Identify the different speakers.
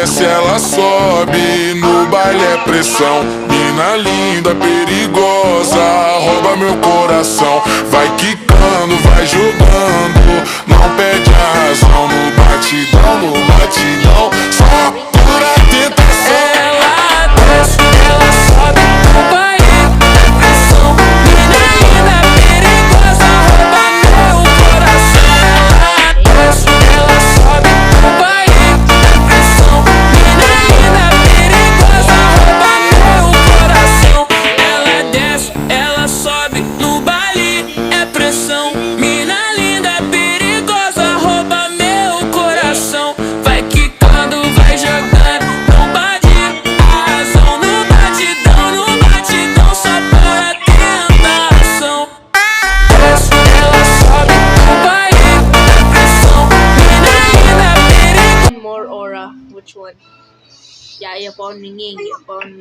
Speaker 1: desce, ela sobe. No baile é pressão. Mina linda, perigosa, rouba meu coração. Vai quicando, vai jogando, não perde a razão. No batidão, no batidão, só pura tentação.
Speaker 2: Ela desce, ela sobe no baile é pressão. Mina linda, perigosa, rouba meu coração. Ela desce, ela sobe no baile é pressão. Mina linda, perigosa, rouba meu coração. Ela desce, ela sobe no baile é pressão. Mina linda, perigosa, rouba meu coração. Vai quicando, vai jogando, não bate a razão. No batidão, só para tentação. Desce, ela sobe no baile é pressão. Mina linda, perigosa.
Speaker 3: More aura, which one? Yeah, yeah, paano ninging, paano